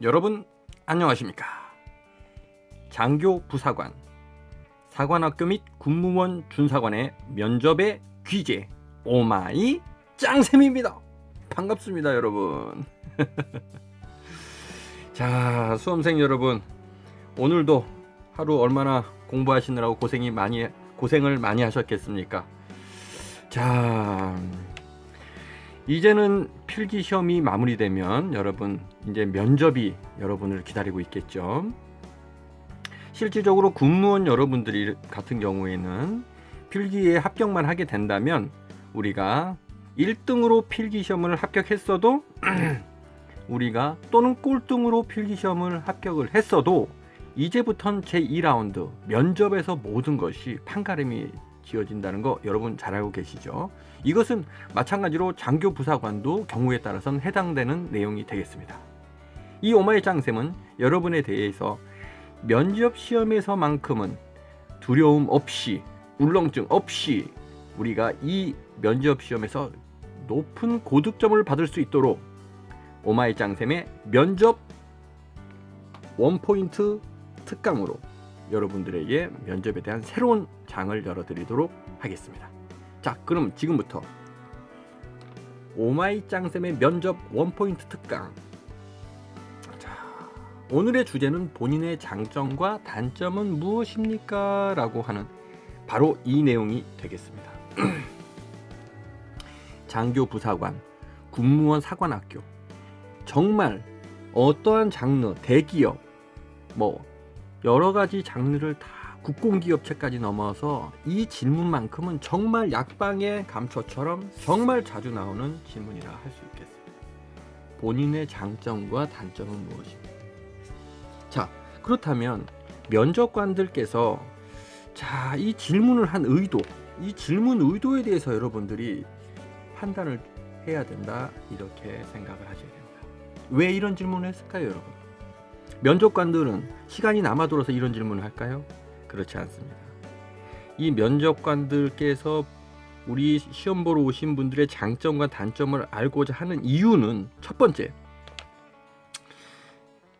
여러분 안녕하십니까? 장교 부사관, 사관학교 및 군무원 준사관의 면접의 귀재 오마이 짱쌤입니다. 반갑습니다 여러분. 자, 수험생 여러분, 오늘도 하루 얼마나 공부하시느라고 고생을 많이 하셨겠습니까? 자, 이제는 필기시험이 마무리되면 여러분 이제 면접이 여러분을 기다리고 있겠죠. 실질적으로 군무원 여러분들이 같은 경우에는 필기에 합격만 하게 된다면 우리가 1등으로 필기시험을 합격했어도 우리가 또는 꼴등으로 필기시험을 합격을 했어도 이제부터는 제2라운드 면접에서 모든 것이 판가름이 지어진다는 거 여러분 잘 알고 계시죠? 이것은 마찬가지로 장교 부사관도 경우에 따라서는 해당되는 내용이 되겠습니다. 이 오마이 짱쌤은 여러분에 대해서 면접 시험에서만큼은 두려움 없이, 울렁증 없이 우리가 이 면접 시험에서 높은 고득점을 받을 수 있도록 오마이 짱쌤의 면접 원포인트 특강으로 여러분들에게 면접에 대한 새로운 장을 열어드리도록 하겠습니다. 자, 그럼 지금부터 오마이 짱쌤의 면접 원포인트 특강. 자, 오늘의 주제는 본인의 장점과 단점은 무엇입니까? 라고 하는 바로 이 내용이 되겠습니다. 장교 부사관, 군무원 사관학교, 정말 어떠한 장르, 대기업, 여러 가지 장르를 다 국공기업체까지 넘어서 이 질문만큼은 정말 약방의 감초처럼 정말 자주 나오는 질문이라 할 수 있겠습니다. 본인의 장점과 단점은 무엇입니까? 자, 그렇다면 면접관들께서 이 질문을 한 의도, 이 질문 의도에 대해서 여러분들이 판단을 해야 된다, 이렇게 생각을 하셔야 됩니다. 왜 이런 질문을 했을까요, 여러분? 면접관들은 시간이 남아돌아서 이런 질문을 할까요? 그렇지 않습니다. 이 면접관들께서 우리 시험 보러 오신 분들의 장점과 단점을 알고자 하는 이유는 첫 번째,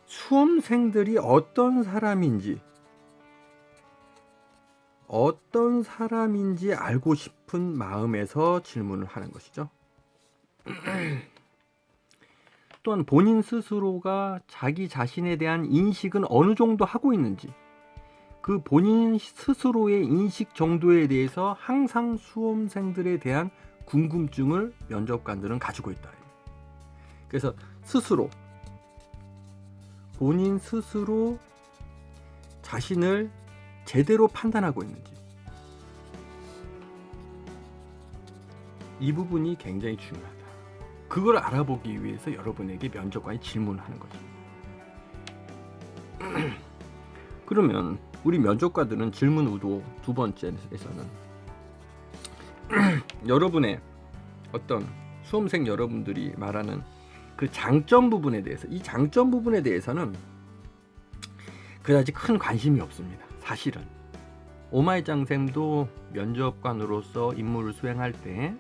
수험생들이 어떤 사람인지 알고 싶은 마음에서 질문을 하는 것이죠. 또한 본인 스스로가 자기 자신에 대한 인식은 어느 정도 하고 있는지, 그 본인 스스로의 인식 정도에 대해서 항상 수험생들에 대한 궁금증을 면접관들은 가지고 있다. 그래서 본인 스스로 자신을 제대로 판단하고 있는지, 이 부분이 굉장히 중요하다. 그걸 알아보기 위해서 여러분에게 면접관이 질문을 하는 것입니다. 그러면 우리 면접관들은 질문 의도 두 번째에서는 여러분의 어떤 수험생 여러분들이 말하는 그 장점 부분에 대해서, 이 장점 부분에 대해서는 그다지 큰 관심이 없습니다. 사실은 오마이 짱쌤도 면접관으로서 임무를 수행할 때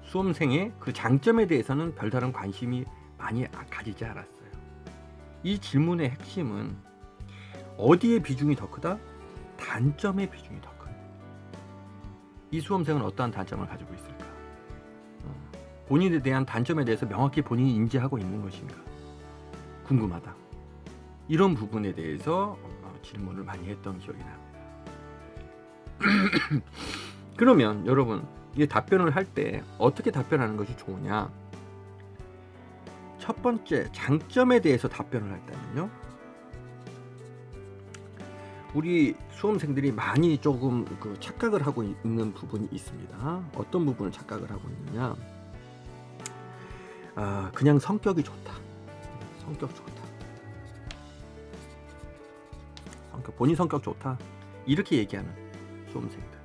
수험생의 그 장점에 대해서는 별다른 관심이 많이 가지지 않았어요. 이 질문의 핵심은 어디에 비중이 더 크다? 단점의 비중이 더 큰. 이 수험생은 어떠한 단점을 가지고 있을까? 본인에 대한 단점에 대해서 명확히 본인이 인지하고 있는 것인가? 궁금하다. 이런 부분에 대해서 질문을 많이 했던 기억이 납니다. 그러면 여러분, 이 답변을 할 때 어떻게 답변하는 것이 좋으냐? 첫 번째, 장점에 대해서 답변을 할 때는요, 우리 수험생들이 많이 조금 착각을 하고 있는 부분이 있습니다. 어떤 부분을 착각을 하고 있느냐? 그냥 성격이 좋다. 본인 성격 좋다. 이렇게 얘기하는 수험생들.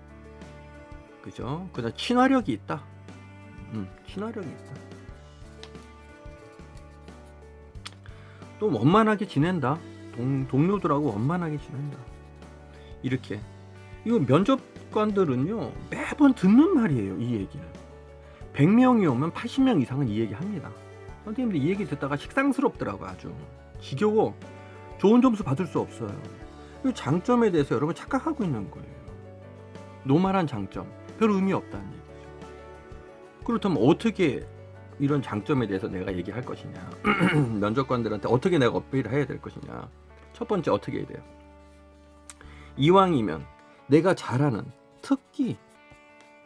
그죠? 그다음 친화력이 있다. 친화력이 있다. 또 원만하게 지낸다. 동료들하고 원만하게 지낸다. 이렇게. 이거 면접관들은요, 매번 듣는 말이에요. 이 얘기는. 100명이 오면 80명 이상은 이 얘기 합니다. 선생님들이 이 얘기 듣다가 식상스럽더라고. 아주 지겨워. 좋은 점수 받을 수 없어요. 이 장점에 대해서 여러분 착각하고 있는 거예요. 노말한 장점, 별 의미 없다는 얘기죠. 그렇다면 어떻게 이런 장점에 대해서 내가 얘기할 것이냐, 면접관들한테 어떻게 내가 어필을 해야 될 것이냐. 첫 번째 어떻게 해야 돼요? 이왕이면 내가 잘하는 특기,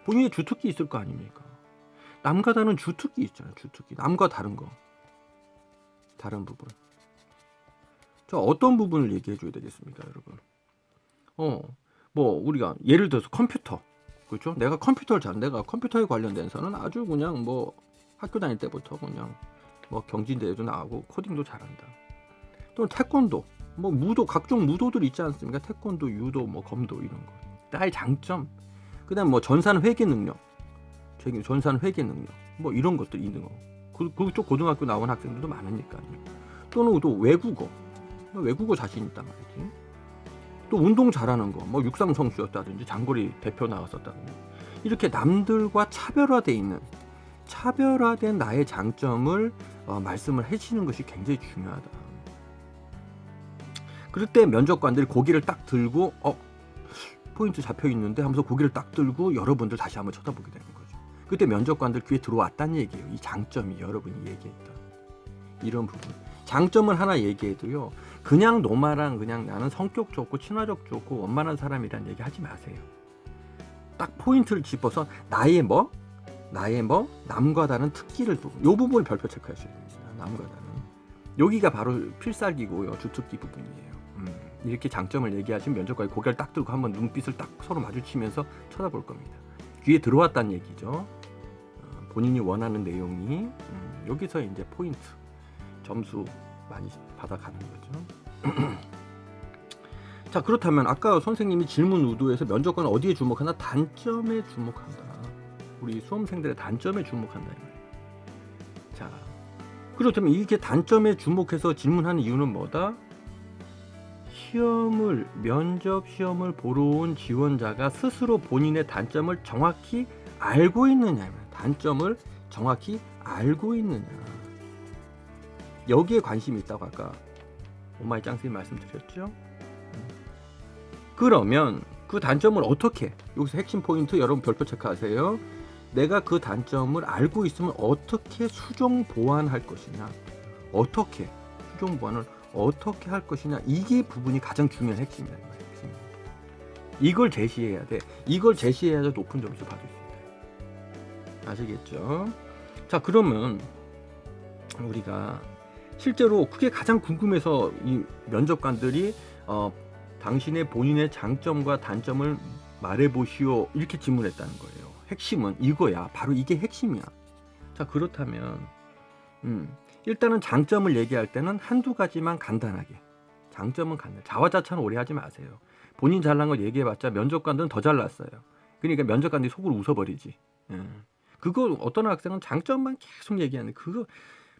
본인의 주특기 있을 거 아닙니까? 남과 다른 주특기 있잖아요. 주특기, 남과 다른 거, 다른 부분. 저 어떤 부분을 얘기해 줘야 되겠습니까, 여러분? 뭐 우리가 예를 들어서 컴퓨터, 그렇죠? 내가 컴퓨터를 내가 컴퓨터에 관련된서는 아주 그냥 뭐 학교 다닐 때부터 그냥 뭐 경진대회도 나가고 코딩도 잘한다. 또 태권도, 뭐 무도, 각종 무도들 있지 않습니까? 태권도, 유도, 뭐 검도 이런 거. 나의 장점. 그다음 뭐 전산 회계 능력, 뭐 이런 것들 있는 거. 그쪽 고등학교 나온 학생들도 많으니까요. 또는 또 외국어 자신 있단 말이지. 또 운동 잘하는 거, 뭐 육상 선수였다든지 장거리 대표 나갔었다든지, 이렇게 남들과 차별화된 나의 장점을 말씀을 해주시는 것이 굉장히 중요하다. 그럴 때 면접관들이 고개를 딱 들고 포인트 잡혀 있는데 하면서 고개를 딱 들고 여러분들 다시 한번 쳐다보게 되는 거죠. 그때 면접관들 귀에 들어왔다는 얘기예요. 이 장점이 여러분이 얘기했다. 이런 부분. 장점을 하나 얘기해도요, 그냥 노말한, 그냥 나는 성격 좋고 친화적 좋고 원만한 사람이란 얘기 하지 마세요. 딱 포인트를 짚어서 나의 남과 다른 특기를 두고 이 부분을 별표 체크하셔야 됩니다. 남과 다른. 여기가 바로 필살기고요, 주특기 부분이에요. 이렇게 장점을 얘기하시면 면접관이 고개를 딱 들고 한번 눈빛을 딱 서로 마주치면서 쳐다볼 겁니다. 귀에 들어왔다는 얘기죠. 본인이 원하는 내용이 여기서 이제 포인트, 점수 많이 받아가는 거죠. 자, 그렇다면 아까 선생님이 질문 의도에서 면접관은 어디에 주목하나? 단점에 주목한다. 우리 수험생들의 단점에 주목한다. 자, 그렇다면 이렇게 단점에 주목해서 질문하는 이유는 뭐다? 면접 시험을 보러 온 지원자가 스스로 본인의 단점을 정확히 알고 있느냐. 단점을 정확히 알고 있느냐. 여기에 관심이 있다고 아까 오마이 짱쌤이 말씀드렸죠. 그러면 그 단점을 어떻게, 여기서 핵심 포인트 여러분 별표 체크하세요. 내가 그 단점을 알고 있으면 어떻게 수정 보완할 것이냐, 어떻게 수정 보완을 어떻게 할 것이냐, 이게 부분이 가장 중요한 핵심이라는 거예요. 이걸 제시해야 돼. 이걸 제시해야 높은 점수 받을 수 있다. 아시겠죠? 자, 그러면 우리가 실제로 그게 가장 궁금해서 이 면접관들이 당신의 본인의 장점과 단점을 말해보시오 이렇게 질문했다는 거예요. 핵심은 이거야. 바로 이게 핵심이야. 자, 그렇다면 일단은 장점을 얘기할 때는 한두 가지만 간단하게. 장점은 간단해. 자화자찬 오래 하지 마세요. 본인 잘난 걸 얘기해봤자 면접관들은 더 잘났어요. 그러니까 면접관들이 속으로 웃어버리지. 그거 어떤 학생은 장점만 계속 얘기하는 그거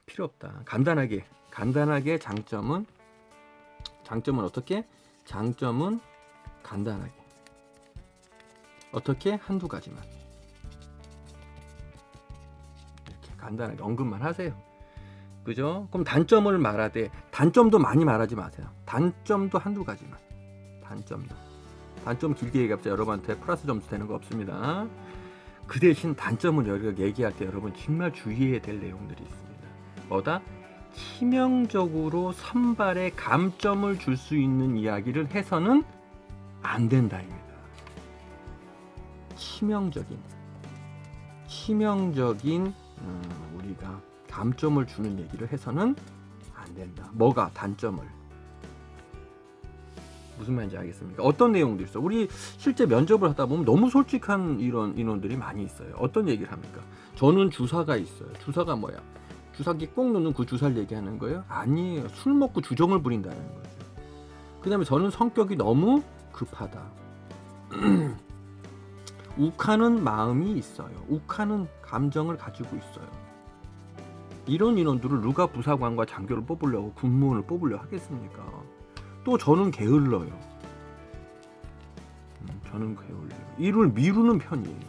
필요 없다. 간단하게 장점은 어떻게? 장점은 간단하게. 어떻게? 한두 가지만. 이렇게 간단하게 언급만 하세요. 그죠? 그럼 단점을 말하되 단점도 많이 말하지 마세요. 단점도 한두 가지만. 단점 길게 얘기해봤자 여러분한테 플러스 점수 되는 거 없습니다. 그 대신 단점을 여기가 얘기할 때 여러분 정말 주의해야 될 내용들이 있습니다. 뭐다? 치명적으로 선발에 감점을 줄 수 있는 이야기를 해서는 안 된다입니다. 치명적인 우리가 감점을 주는 얘기를 해서는 안 된다. 뭐가? 단점을. 무슨 말인지 알겠습니까? 어떤 내용도 있어. 우리 실제 면접을 하다 보면 너무 솔직한 이런 인원들이 많이 있어요. 어떤 얘기를 합니까? 저는 주사가 있어요. 주사가 뭐야? 주사기 꼭 넣는 그 주사를 얘기하는 거예요? 아니에요. 술 먹고 주정을 부린다는 거죠. 그 다음에 저는 성격이 너무 급하다. 욱하는 마음이 있어요. 욱하는 감정을 가지고 있어요. 이런 인원들을 누가 부사관과 장교를 뽑으려고, 군무원을 뽑으려고 하겠습니까? 또 저는 게을러요. 일을 미루는 편이에요.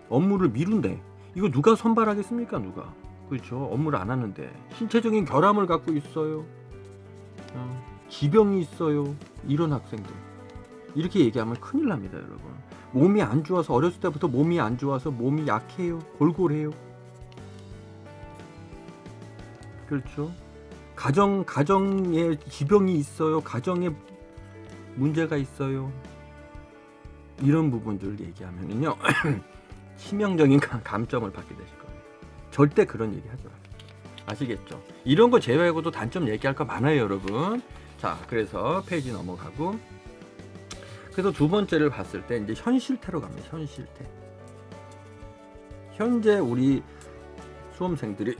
업무를 미룬대. 이거 누가 선발하겠습니까? 누가? 그렇죠. 업무를 안 하는데 신체적인 결함을 갖고 있어요. 지병이 있어요. 이런 학생들 이렇게 얘기하면 큰일 납니다, 여러분. 몸이 안 좋아서 어렸을 때부터 몸이 안 좋아서 몸이 약해요. 골골해요. 그렇죠. 가정에 지병이 있어요. 가정에 문제가 있어요. 이런 부분들을 얘기하면요 치명적인 감점을 받게 되실 겁니다. 절대 그런 얘기 하지 마세요. 아시겠죠? 이런 거 제외하고도 단점 얘기할 거 많아요, 여러분. 자, 그래서 페이지 넘어가고, 그래서 두 번째를 봤을 때 이제 현실태로 갑니다. 현실태. 현재 우리 수험생들이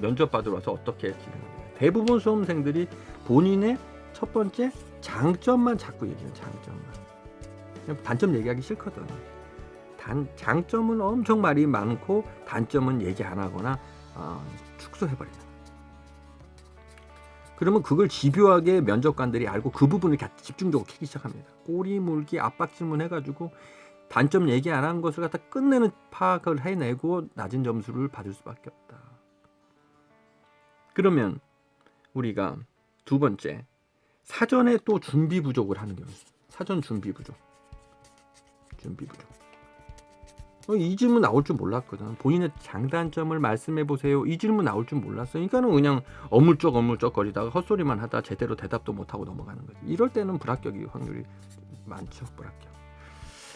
면접 받으러 와서 어떻게 진행합니다. 대부분 수험생들이 본인의 첫 번째 장점만 자꾸 얘기해요. 장점만. 단점 얘기하기 싫거든. 장점은 엄청 말이 많고 단점은 얘기 안 하거나 축소해버리잖아. 그러면 그걸 집요하게 면접관들이 알고 그 부분을 집중적으로 캐기 시작합니다. 꼬리 물기, 압박 질문 해가지고 단점 얘기 안 한 것을 갖다 끝내는 파악을 해내고 낮은 점수를 받을 수밖에 없다. 그러면 우리가 두 번째, 사전에 또 준비 부족을 하는 경우. 사전 준비 부족. 이 질문 나올 줄 몰랐거든. 본인의 장단점을 말씀해 보세요. 이 질문 나올 줄 몰랐어. 그러니까는 그냥 어물쩍 거리다가 헛소리만 하다 제대로 대답도 못하고 넘어가는 거지. 이럴 때는 불합격이 확률이 많죠. 불합격.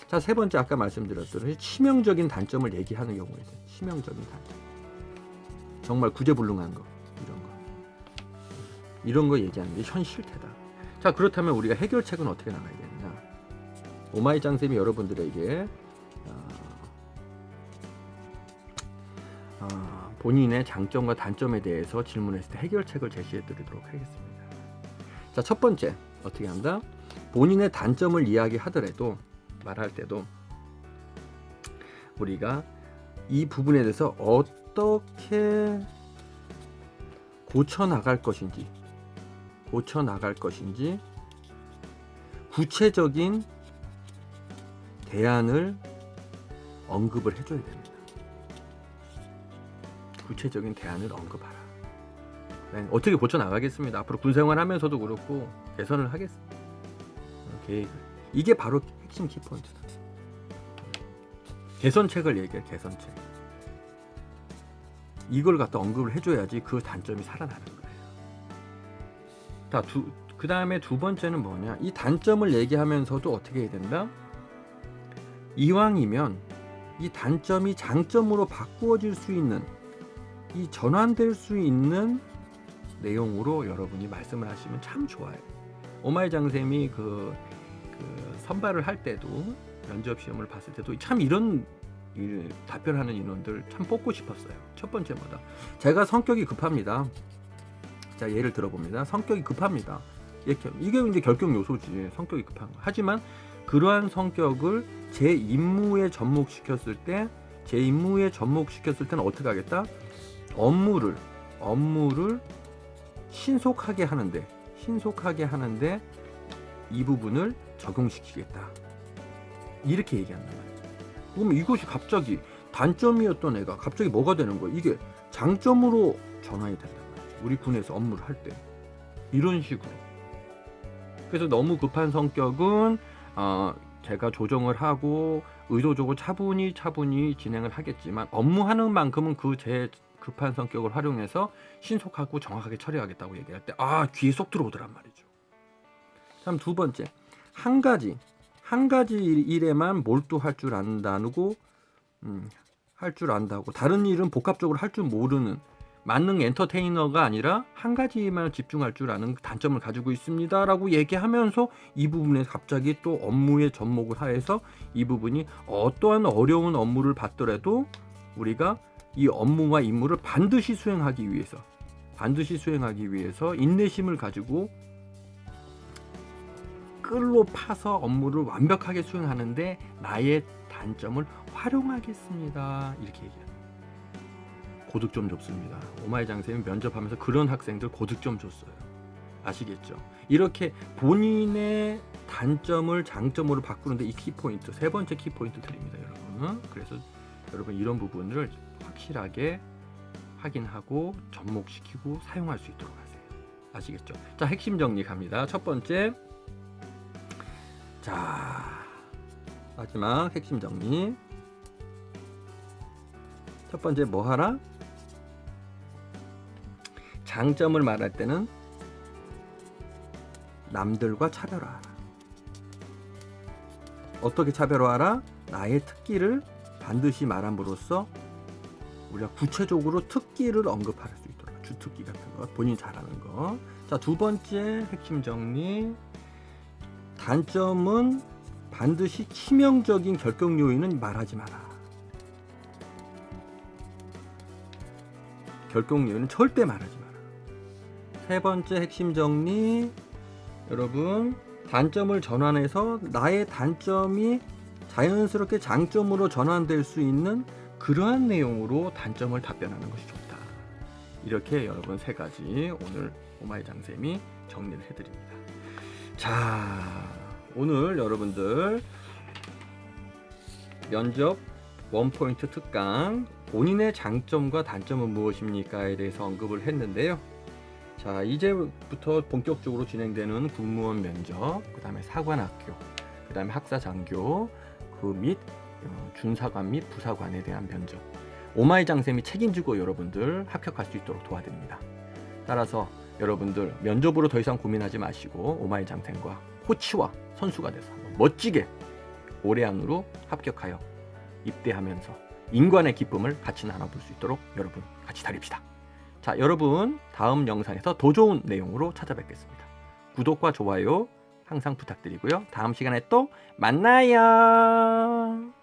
자, 세 번째, 아까 말씀드렸듯이 치명적인 단점을 얘기하는 경우에 있어요. 치명적인 단점. 정말 구제불능한 거, 이런 거 얘기하는 게 현실태다. 자, 그렇다면 우리가 해결책은 어떻게 나가야 되느냐? 오마이장 쌤이 여러분들에게 본인의 장점과 단점에 대해서 질문했을 때 해결책을 제시해 드리도록 하겠습니다. 자, 첫 번째, 어떻게 한다? 본인의 단점을 이야기하더라도, 말할 때도 우리가 이 부분에 대해서 어떻게 고쳐나갈 것인지 구체적인 대안을 언급을 해줘야 됩니다. 구체적인 대안을 언급하라. 어떻게 고쳐나가겠습니다. 앞으로 군생활 하면서도 그렇고 개선을 하겠습니다. 계획을. 이게 바로 핵심 키포인트다. 개선책을 얘기해. 개선책. 이걸 갖다 언급을 해줘야지 그 단점이 살아나는 거예요. 그 다음에 두 번째는 뭐냐? 이 단점을 얘기하면서도 어떻게 해야 된다? 이왕이면 이 단점이 장점으로 바꾸어질 수 있는, 이 전환될 수 있는 내용으로 여러분이 말씀을 하시면 참 좋아요. 오마이장쌤이 그 선발을 할 때도, 면접 시험을 봤을 때도 참 이런 답변하는 인원들 참 뽑고 싶었어요. 첫 번째 뭐다? 제가 성격이 급합니다. 자, 예를 들어봅니다. 성격이 급합니다. 이게 이제 결격 요소지. 성격이 급한 거. 하지만 그러한 성격을 제 임무에 접목시켰을 때는 어떻게 하겠다? 업무를 신속하게 하는데 이 부분을 적용시키겠다. 이렇게 얘기한단 말이에요. 그러면 이것이 갑자기 단점이었던 애가 갑자기 뭐가 되는 거예요? 이게 장점으로 전환이 된단 말이에요. 우리 군에서 업무를 할 때. 이런 식으로. 그래서 너무 급한 성격은 제가 조정을 하고 의도적으로 차분히 진행을 하겠지만, 업무하는 만큼은 제 급한 성격을 활용해서 신속하고 정확하게 처리하겠다고 얘기할 때 귀에 쏙 들어오더란 말이죠. 다음 두 번째, 한 가지 일에만 몰두할 줄 안다고 다른 일은 복합적으로 할 줄 모르는 만능 엔터테이너가 아니라 한 가지에만 집중할 줄 아는 단점을 가지고 있습니다라고 얘기하면서 이 부분에 갑자기 또 업무에 접목을 하여서 이 부분이 어떠한 어려운 업무를 받더라도 우리가 이 업무와 임무를 반드시 수행하기 위해서 인내심을 가지고 끌로 파서 업무를 완벽하게 수행하는데 나의 단점을 활용하겠습니다. 이렇게 얘기합니다. 고득점 줬습니다. 오마이장 쌤이 면접하면서 그런 학생들 고득점 줬어요. 아시겠죠? 이렇게 본인의 단점을 장점으로 바꾸는데 이 키포인트, 세 번째 키포인트 드립니다, 여러분. 그래서 여러분 이런 부분을 확실하게 확인하고 접목시키고 사용할 수 있도록 하세요. 아시겠죠? 자, 핵심 정리 갑니다. 첫 번째, 자, 마지막 핵심 정리. 첫 번째 뭐 하라? 장점을 말할 때는 남들과 차별화하라. 어떻게 차별화하라? 나의 특기를 반드시 말함으로써 우리가 구체적으로 특기를 언급할 수 있도록, 주특기 같은 것, 본인 잘하는 거. 자, 두 번째 핵심 정리. 단점은 반드시 치명적인 결격 요인은 말하지 마라. 결격 요인은 절대 말하지 마라. 세 번째 핵심 정리. 여러분, 단점을 전환해서 나의 단점이 자연스럽게 장점으로 전환될 수 있는 그러한 내용으로 단점을 답변하는 것이 좋다. 이렇게 여러분 세 가지 오늘 오마이 장쌤이 정리를 해드립니다. 자, 오늘 여러분들 면접 원포인트 특강 본인의 장점과 단점은 무엇입니까에 대해서 언급을 했는데요. 자, 이제부터 본격적으로 진행되는 공무원 면접, 그 다음에 사관학교, 그 다음에 학사장교, 그 및 준사관 및 부사관에 대한 면접, 오마이 장쌤이 책임지고 여러분들 합격할 수 있도록 도와드립니다. 따라서 여러분들 면접으로 더 이상 고민하지 마시고 오마이 장쌤과 코치와 선수가 돼서 멋지게 올해 안으로 합격하여 입대하면서 인관의 기쁨을 같이 나눠볼 수 있도록 여러분 같이 달립시다. 자, 여러분 다음 영상에서 더 좋은 내용으로 찾아뵙겠습니다. 구독과 좋아요 항상 부탁드리고요. 다음 시간에 또 만나요.